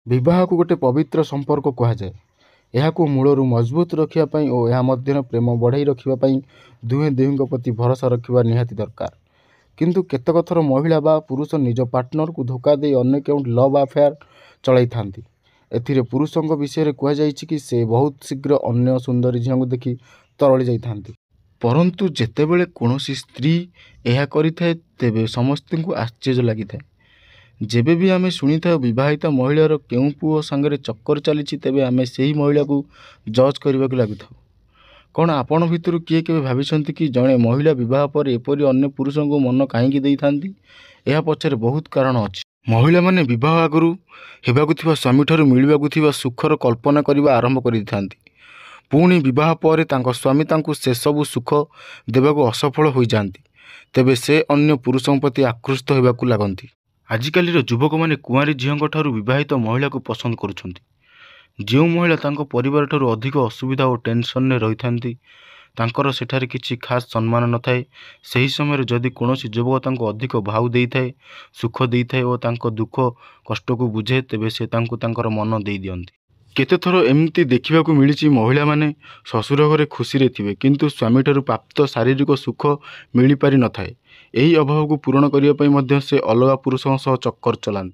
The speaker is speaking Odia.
ବିବାହକୁ ଗୋଟେ ପବିତ୍ର ସମ୍ପର୍କ କୁହାଯାଏ। ଏହାକୁ ମୂଳରୁ ମଜବୁତ ରଖିବା ପାଇଁ ଓ ଏହା ମଧ୍ୟରେ ପ୍ରେମ ବଢ଼ାଇ ରଖିବା ପାଇଁ ଦୁହେଁ ଦୁହିଁଙ୍କ ପ୍ରତି ଭରସା ରଖିବା ନିହାତି ଦରକାର। କିନ୍ତୁ କେତେକ ଥର ମହିଳା ବା ପୁରୁଷ ନିଜ ପାର୍ଟନରକୁ ଧୋକା ଦେଇ ଅନ୍ୟ କେଉଁଠି ଲଭ୍ ଆଫେୟାର ଚଳାଇଥାନ୍ତି। ଏଥିରେ ପୁରୁଷଙ୍କ ବିଷୟରେ କୁହାଯାଇଛି କି ସେ ବହୁତ ଶୀଘ୍ର ଅନ୍ୟ ସୁନ୍ଦରୀ ଝିଅଙ୍କୁ ଦେଖି ତରଳି ଯାଇଥାନ୍ତି। ପରନ୍ତୁ ଯେତେବେଳେ କୌଣସି ସ୍ତ୍ରୀ ଏହା କରିଥାଏ ତେବେ ସମସ୍ତଙ୍କୁ ଆଶ୍ଚର୍ଯ୍ୟ ଲାଗିଥାଏ। ଯେବେ ବି ଆମେ ଶୁଣିଥାଉ ବିବାହିତା ମହିଳାର କେଉଁ ପୁଅ ସାଙ୍ଗରେ ଚକ୍କର ଚାଲିଛି ତେବେ ଆମେ ସେହି ମହିଳାକୁ ଜଜ୍ କରିବାକୁ ଲାଗିଥାଉ। କ'ଣ ଆପଣ ଭିତରୁ କିଏ କେବେ ଭାବିଛନ୍ତି କି ଜଣେ ମହିଳା ବିବାହ ପରେ ଏପରି ଅନ୍ୟ ପୁରୁଷଙ୍କୁ ମନ କାହିଁକି ଦେଇଥାନ୍ତି? ଏହା ପଛରେ ବହୁତ କାରଣ ଅଛି। ମହିଳାମାନେ ବିବାହ ଆଗରୁ ହେବାକୁ ଥିବା ସ୍ୱାମୀଠାରୁ ମିଳିବାକୁ ଥିବା ସୁଖର କଳ୍ପନା କରିବା ଆରମ୍ଭ କରିଥାନ୍ତି। ପୁଣି ବିବାହ ପରେ ତାଙ୍କ ସ୍ୱାମୀ ତାଙ୍କୁ ସେସବୁ ସୁଖ ଦେବାକୁ ଅସଫଳ ହୋଇଯାଆନ୍ତି। ତେବେ ସେ ଅନ୍ୟ ପୁରୁଷଙ୍କ ପ୍ରତି ଆକୃଷ୍ଟ ହେବାକୁ ଲାଗନ୍ତି। ଆଜିକାଲିର ଯୁବକମାନେ କୁଆଁରୀ ଝିଅଙ୍କ ଠାରୁ ବିବାହିତ ମହିଳାକୁ ପସନ୍ଦ କରୁଛନ୍ତି। ଯେଉଁ ମହିଳା ତାଙ୍କ ପରିବାରଠାରୁ ଅଧିକ ଅସୁବିଧା ଓ ଟେନସନରେ ରହିଥାନ୍ତି, ତାଙ୍କର ସେଠାରେ କିଛି ଖାସ୍ ସମ୍ମାନ ନଥାଏ। ସେହି ସମୟରେ ଯଦି କୌଣସି ଯୁବକ ତାଙ୍କୁ ଅଧିକ ଭାଉ ଦେଇଥାଏ, ସୁଖ ଦେଇଥାଏ ଓ ତାଙ୍କ ଦୁଃଖ କଷ୍ଟକୁ ବୁଝେ ତେବେ ସେ ତାଙ୍କୁ ତାଙ୍କର ମନ ଦେଇଦିଅନ୍ତି। କେତେଥର ଏମିତି ଦେଖିବାକୁ ମିଳିଛି ମହିଳାମାନେ ଶ୍ୱଶୁର ଘରେ ଖୁସିରେ ଥିବେ କିନ୍ତୁ ସ୍ୱାମୀଠାରୁ ପ୍ରାପ୍ତ ଶାରୀରିକ ସୁଖ ମିଳିପାରି ନଥାଏ। ଏହି ଅଭାବକୁ ପୂରଣ କରିବା ପାଇଁ ମଧ୍ୟ ସେ ଅଲଗା ପୁରୁଷଙ୍କ ସହ ଚକ୍କର ଚଲାନ୍ତି।